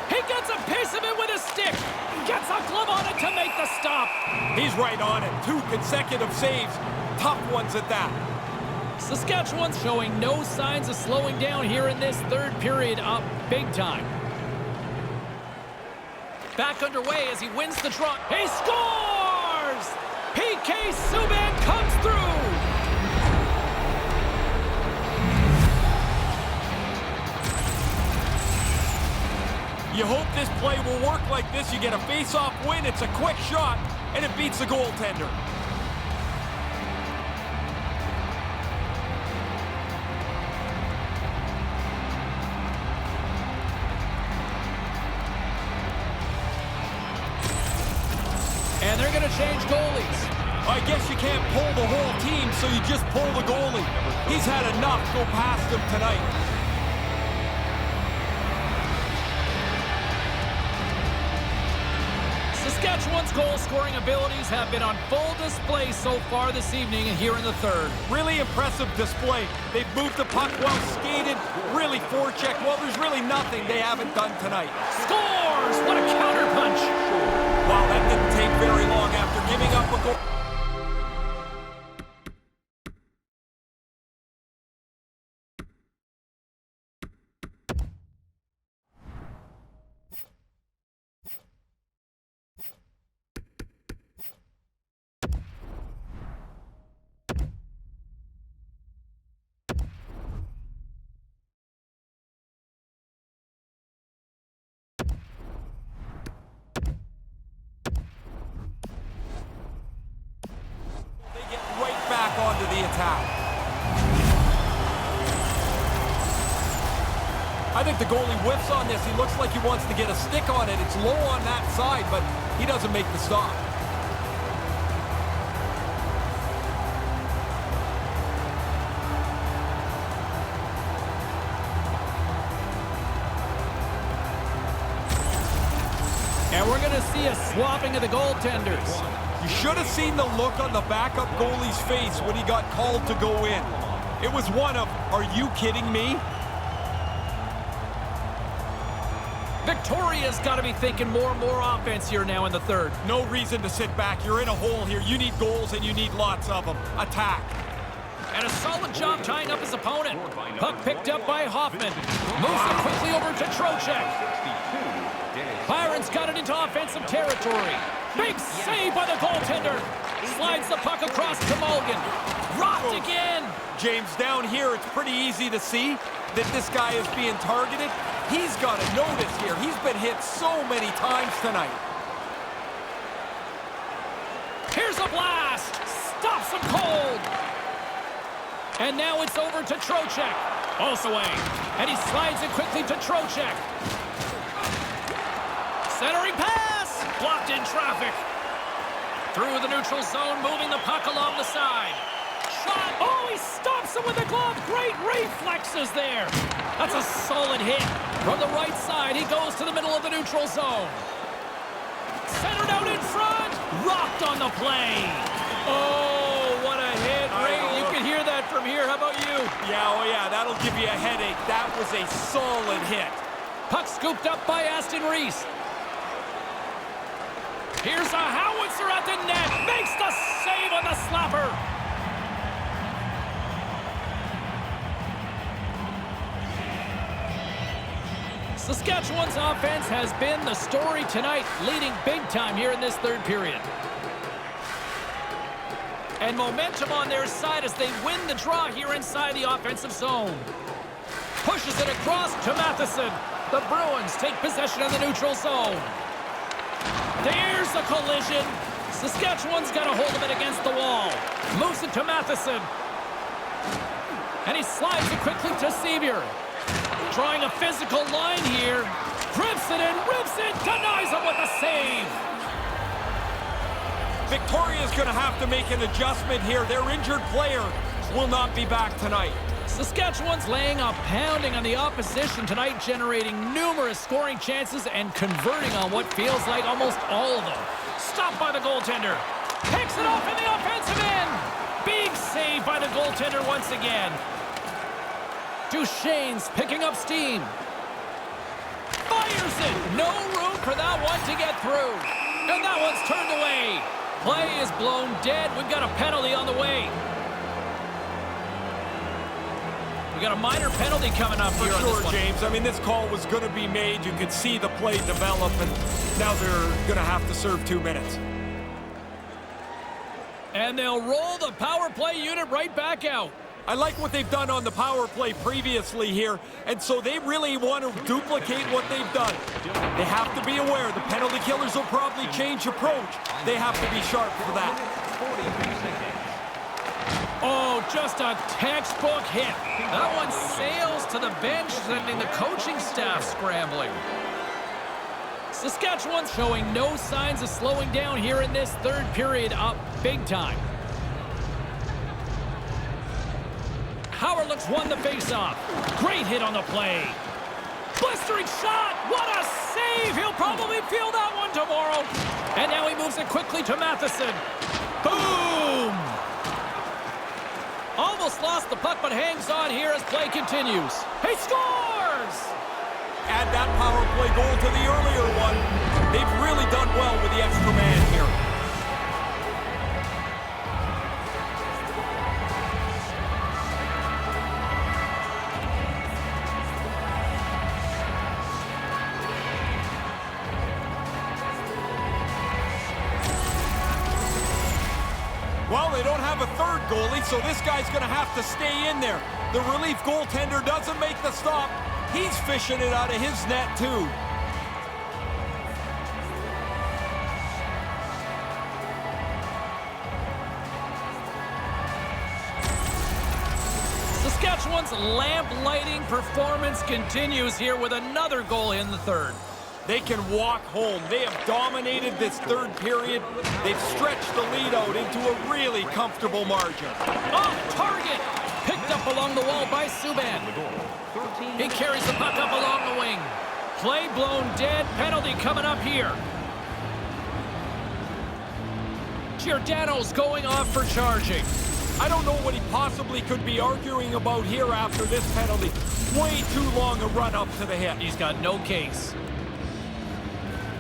He gets a piece of it with a stick. Gets a glove on it to make the stop. He's right on it. 2 consecutive saves. Tough ones at that. Saskatchewan's showing no signs of slowing down here in this third period, up big time. Back underway as he wins the draw. He scores! PK Subban comes through! You hope this play will work like this. You get a face-off win, it's a quick shot, and it beats the goaltender. And they're going to change goalies. I guess you can't pull the whole team, so you just pull the goalie. He's had enough go past him tonight. Saskatchewan's goal-scoring abilities have been on full display so far this evening here in the third. Really impressive display. They've moved the puck well skated, really forechecked. Well, there's really nothing they haven't done tonight. Scores! What a counterpunch! Wow, that didn't take very long after giving up a goal. Onto the attack. I think the goalie whiffs on this. He looks like he wants to get a stick on it. It's low on that side, but he doesn't make the stop. And we're going to see a swapping of the goaltenders. You should have seen the look on the backup goalie's face when he got called to go in. It was one of, are you kidding me? Victoria's got to be thinking more and more offense here now in the third. No reason to sit back. You're in a hole here. You need goals, and you need lots of them. Attack. And a solid job tying up his opponent. Puck picked up by Hoffman. Moves it quickly over to Trocheck. Byron's got it into offensive territory. Big save by the goaltender. Slides the puck across to Mulligan. Rocked again. James, down here, it's pretty easy to see that this guy is being targeted. He's got to notice here. He's been hit so many times tonight. Here's a blast. Stops him cold. And now it's over to Trocheck. Also away. And he slides it quickly to Trocheck. Centering pass. Blocked in traffic. Through the neutral zone, moving the puck along the side. Shot. Oh, he stops him with the glove. Great reflexes there. That's a solid hit. From the right side, he goes to the middle of the neutral zone. Centered out in front. Rocked on the play. Oh, what a hit. Ray, you can hear that from here. How about you? Yeah, oh yeah, that'll give you a headache. That was a solid hit. Puck scooped up by Aston Reese. Here's a howitzer at the net. Makes the save on the slapper. Saskatchewan's offense has been the story tonight, leading big time here in this third period. And momentum on their side as they win the draw here inside the offensive zone. Pushes it across to Matheson. The Bruins take possession of the neutral zone. There's a collision. Saskatchewan's got a hold of it against the wall. Moves it to Matheson. And he slides it quickly to Sevier. Trying a physical line here. Grips it and rips it. Denies him with a save. Victoria's going to have to make an adjustment here. Their injured player will not be back tonight. Saskatchewan's laying a pounding on the opposition tonight, generating numerous scoring chances and converting on what feels like almost all of them. Stopped by the goaltender. Picks it off in the offensive end. Big save by the goaltender once again. Duchesne's picking up steam. Fires it. No room for that one to get through. And that one's turned away. Play is blown dead. We've got a penalty on the way. We got a minor penalty coming up here. For sure, James. I mean, this call was going to be made. You could see the play develop, and now they're going to have to serve 2 minutes. And they'll roll the power play unit right back out. I like what they've done on the power play previously here, and so they really want to duplicate what they've done. They have to be aware the penalty killers will probably change approach. They have to be sharp for that. Oh, just a textbook hit. That one sails to the bench, sending the coaching staff scrambling. Saskatchewan's showing no signs of slowing down here in this third period, up big time. Howard won the faceoff. Great hit on the play. Blistering shot. What a save. He'll probably feel that one tomorrow. And now he moves it quickly to Matheson. Boom! Almost lost the puck, but hangs on here as play continues. He scores! Add that power play goal to the earlier one. They've really done well with the extra man here. Well, they don't have a third goalie, so this guy's going to have to stay in there. The relief goaltender doesn't make the stop. He's fishing it out of his net, too. Saskatchewan's lamp-lighting performance continues here with another goal in the third. They can walk home. They have dominated this third period. They've stretched the lead out into a really comfortable margin. Off target! Picked up along the wall by Subban. He carries the puck up along the wing. Play blown dead. Penalty coming up here. Giordano's going off for charging. I don't know what he possibly could be arguing about here after this penalty. Way too long a run up to the hit. He's got no case.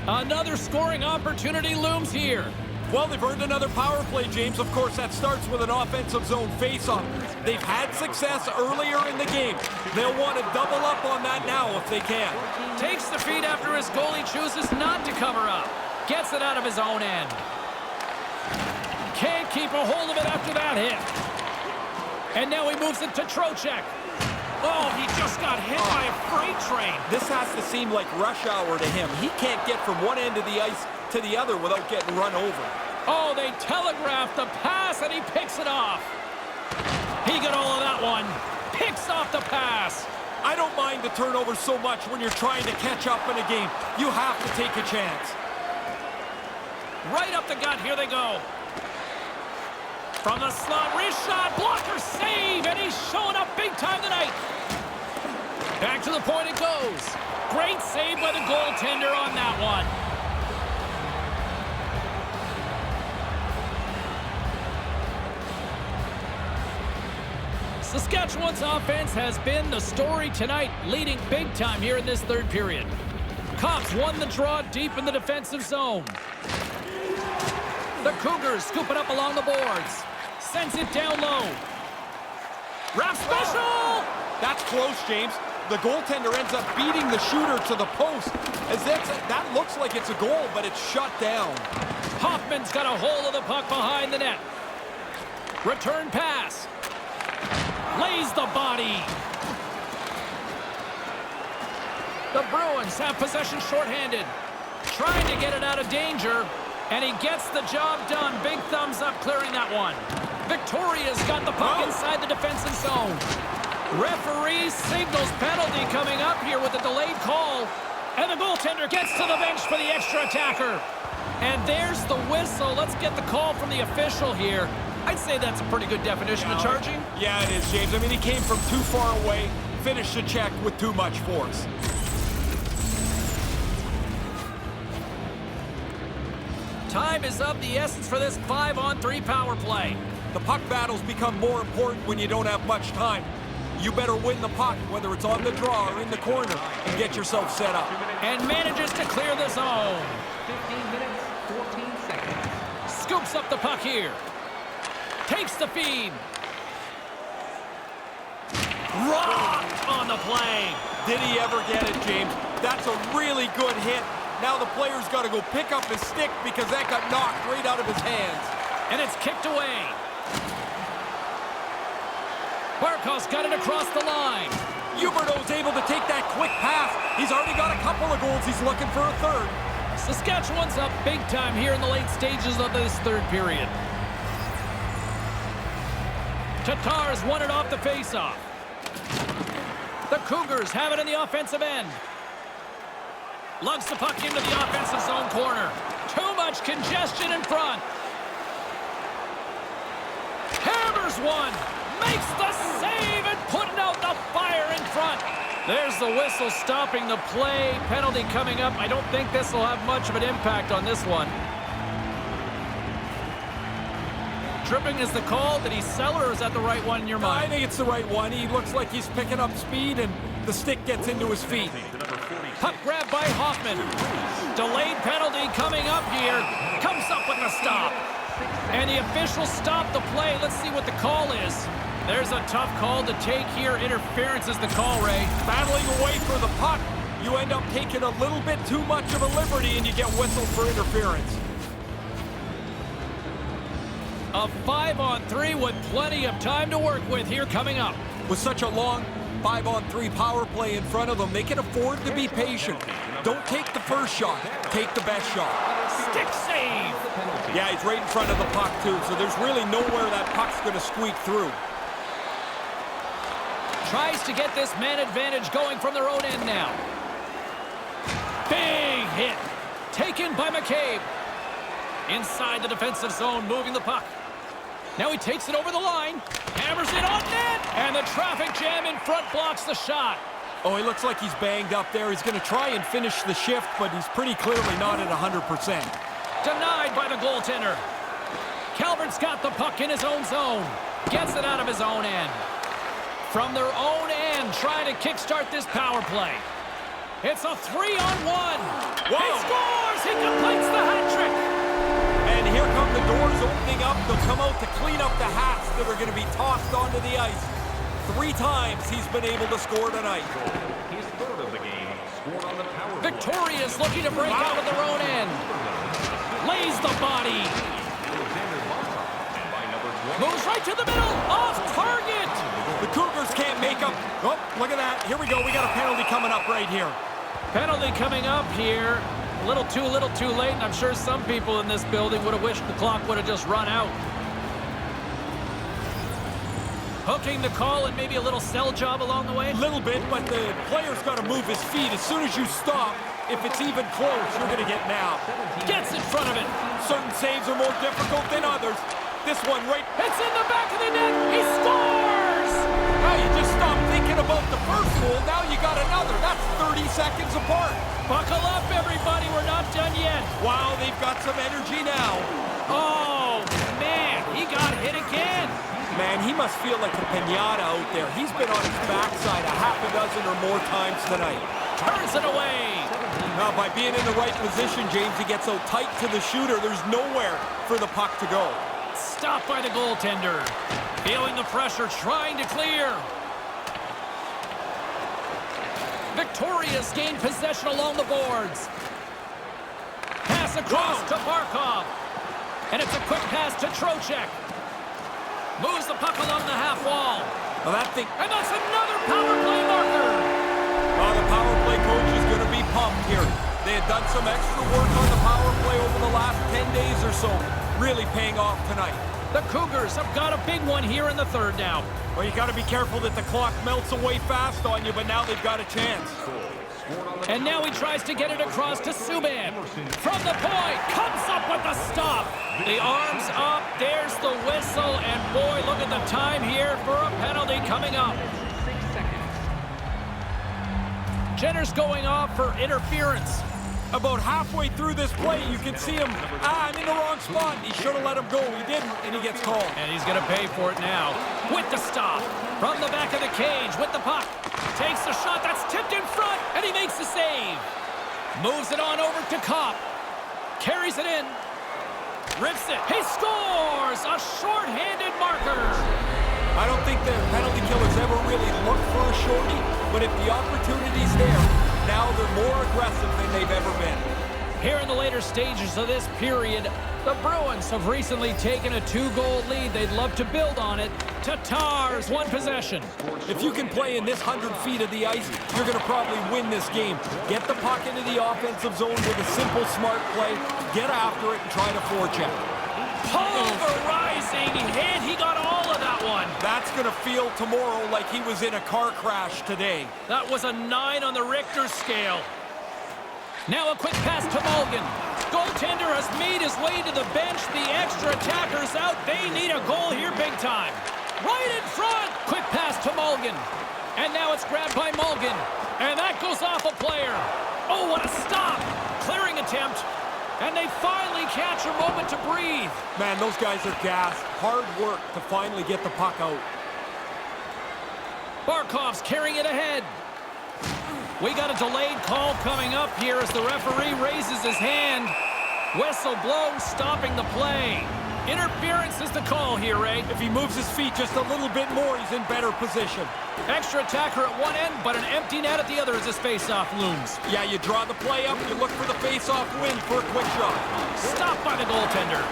Another scoring opportunity looms here. Well, they've earned another power play, James. Of course, that starts with an offensive zone faceoff. They've had success earlier in the game. They'll want to double up on that now if they can. Takes the feed after his goalie chooses not to cover up. Gets it out of his own end. Can't keep a hold of it after that hit. And now he moves it to Trocheck. Oh, he just got hit by a freight train. This has to seem like rush hour to him. He can't get from one end of the ice to the other without getting run over. Oh, they telegraphed the pass, and he picks it off. He got all of that one. Picks off the pass. I don't mind the turnover so much when you're trying to catch up in a game. You have to take a chance. Right up the gut. Here they go. From the slot, wrist shot, blocker save, and he's showing up big time tonight. Back to the point it goes. Great save by the goaltender on that one. Saskatchewan's offense has been the story tonight, leading big time here in this third period. Cops won the draw deep in the defensive zone. The Cougars scoop it up along the boards. Sends it down low. Wrap special! That's close, James. The goaltender ends up beating the shooter to the post. That looks like it's a goal, but it's shut down. Hoffman's got a hold of the puck behind the net. Return pass. Lays the body. The Bruins have possession shorthanded. Trying to get it out of danger, and he gets the job done. Big thumbs up clearing that one. Victoria's got the puck inside the defensive zone. Referee signals penalty coming up here with a delayed call. And the goaltender gets to the bench for the extra attacker. And there's the whistle. Let's get the call from the official here. I'd say that's a pretty good definition of charging. Yeah, it is, James. I mean, he came from too far away, finished the check with too much force. Time is of the essence for this 5-on-3 power play. The puck battles become more important when you don't have much time. You better win the puck, whether it's on the draw or in the corner, and get yourself set up. And manages to clear the zone. 15 minutes, 14 seconds. Scoops up the puck here. Takes the feed. Rock on the play. Did he ever get it, James? That's a really good hit. Now the player's got to go pick up his stick because that got knocked right out of his hands. And it's kicked away. Barkov's got it across the line. Huberdeau's able to take that quick pass. He's already got a couple of goals. He's looking for a third. Saskatchewan's up big time here in the late stages of this third period. Tatar's won it off the faceoff. The Cougars have it in the offensive end. Lugs the puck into the offensive zone corner. Too much congestion in front. Hammers one. Makes the save and putting out the fire in front. There's the whistle stopping the play. Penalty coming up. I don't think this will have much of an impact on this one. Tripping is the call. Did he sell, or is that the right one in your mind? I think it's the right one. He looks like he's picking up speed, and the stick gets into his feet. Puck grab by Hoffman. Delayed penalty coming up here. Comes up with the stop. And the officials stop the play. Let's see what the call is. There's a tough call to take here. Interference is the call, Ray. Battling away for the puck. You end up taking a little bit too much of a liberty, and you get whistled for interference. A 5-on-3 with plenty of time to work with here coming up. With such a long 5-on-3 power play in front of them, they can afford to be patient. Don't take the first shot. Take the best shot. Stick save. Yeah, he's right in front of the puck, too, so there's really nowhere that puck's going to squeak through. Tries to get this man advantage going from their own end now. Big hit. Taken by McCabe. Inside the defensive zone, moving the puck. Now he takes it over the line. Hammers it on net. And the traffic jam in front blocks the shot. Oh, he looks like he's banged up there. He's going to try and finish the shift, but he's pretty clearly not at 100%. Denied by the goaltender. Calvert's got the puck in his own zone. Gets it out of his own end. From their own end, trying to kickstart this power play. It's a 3-on-1. Whoa. He scores! He completes the hat trick. And here come the doors opening up. They'll come out to clean up the hats that are going to be tossed onto the ice. 3 times he's been able to score tonight. His third of the game, scored on the power play. Victoria's looking to break out of their own end. Lays the body. Moves right to the middle. Off target. The Cougars can't make up. Oh, look at that. Here we go. We got a penalty coming up right here. Penalty coming up here. A little too late, and I'm sure some people in this building would have wished the clock would have just run out. Hooking the call and maybe a little sell job along the way. A little bit, but the player's got to move his feet. As soon as you stop, if it's even close, you're going to get nabbed. Gets in front of it. Certain saves are more difficult than others. This one right... It's in the back of the net. He scores! Now you just stopped thinking about the first goal. Now you got another. That's 30 seconds apart. Buckle up, everybody. We're not done yet. Wow, they've got some energy now. Oh, man. He got hit again. Man, he must feel like a piñata out there. He's been on his backside a half a dozen or more times tonight. Turns it away. Now, by being in the right position, James, he gets so tight to the shooter, there's nowhere for the puck to go. Stopped by the goaltender. Feeling the pressure, trying to clear. Victoria's gained possession along the boards. Pass across to Barkov. And it's a quick pass to Trocheck. Moves the puck along the half wall. Well, that thing... And that's another power play marker. Well, the power play coach is going to be pumped here. They had done some extra work on the power play over the last 10 days or so. Really paying off tonight. The Cougars have got a big one here in the third now. Well, you got to be careful that the clock melts away fast on you, but now they've got a chance. And now he tries to get it across to Subban. From the point, comes up with the stop. The arms up, there's the whistle, and boy, look at the time here for a penalty coming up. Jenner's going off for interference. About halfway through this play, you can see him, I'm in the wrong spot. He should have let him go. He didn't, and he gets called. And he's going to pay for it now. With the stop. From the back of the cage, with the puck. Takes the shot, that's tipped in front, and he makes the save. Moves it on over to Kopp. Carries it in. Rips it. He scores! A short-handed marker. I don't think the penalty killers ever really look for a shorty, but if the opportunity's there, now they're more aggressive than they've ever been. Here in the later stages of this period, the Bruins have recently taken a 2-goal lead. They'd love to build on it. Tatars, one possession. If you can play in this 100 feet of the ice, you're going to probably win this game. Get the puck into the offensive zone with a simple, smart play. Get after it and try to forecheck. Pulverizing hit. He got all of that one. That's going to feel tomorrow like he was in a car crash today. That was a 9 on the Richter scale. Now a quick pass to Mulligan. Goaltender has made his way to the bench. The extra attackers out. They need a goal here big time. Right in front. Quick pass to Mulligan. And now it's grabbed by Mulligan. And that goes off a player. Oh, what a stop. Clearing attempt. And they finally catch a moment to breathe. Man, those guys are gassed. Hard work to finally get the puck out. Barkov's carrying it ahead. We got a delayed call coming up here as the referee raises his hand. Whistle blown, stopping the play. Interference is the call here, Ray. If he moves his feet just a little bit more, he's in better position. Extra attacker at one end, but an empty net at the other as this face-off looms. Yeah, you draw the play up, you look for the face-off win for a quick shot. Stopped by the goaltender.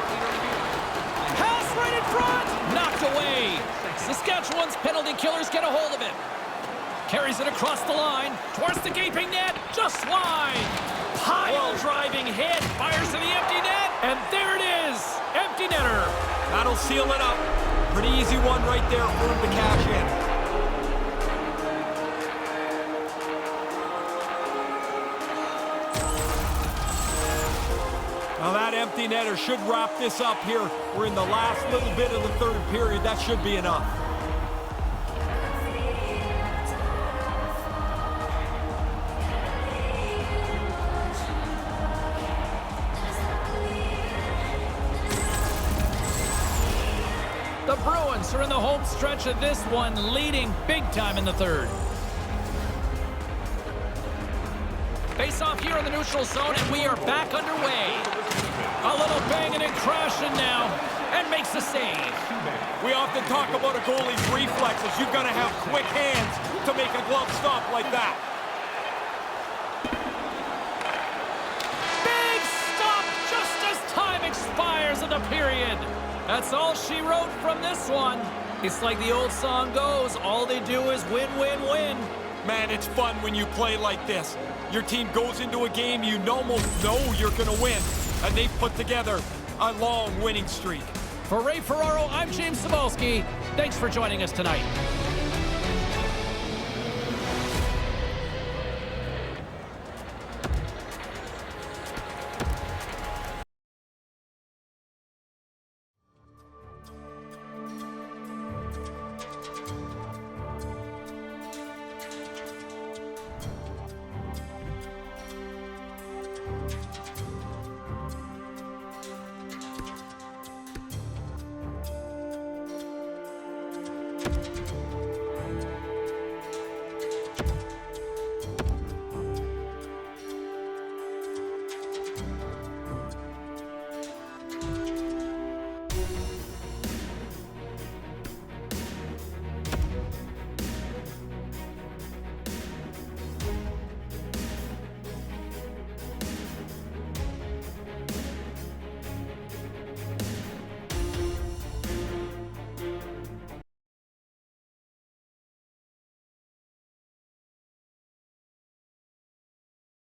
Pass right in front! Knocked away. Saskatchewan's penalty killers get a hold of it. Carries it across the line, towards the gaping net, just wide. Pile driving hit, fires to the empty net, and there it is, empty netter. That'll seal it up. Pretty easy one right there for him to cash in. Now that empty netter should wrap this up here. We're in the last little bit of the third period. That should be enough. The Bruins are in the home stretch of this one, leading big time in the third. Face off here in the neutral zone, and we are back underway. A little banging and crashing now, and makes the save. We often talk about a goalie's reflexes. You've got to have quick hands to make a glove stop like that. Big stop just as time expires in the period. That's all she wrote from this one. It's like the old song goes, all they do is win, win, win. Man, it's fun when you play like this. Your team goes into a game you almost know you're going to win, and they've put together a long winning streak. For Ray Ferraro, I'm James Cybulski. Thanks for joining us tonight.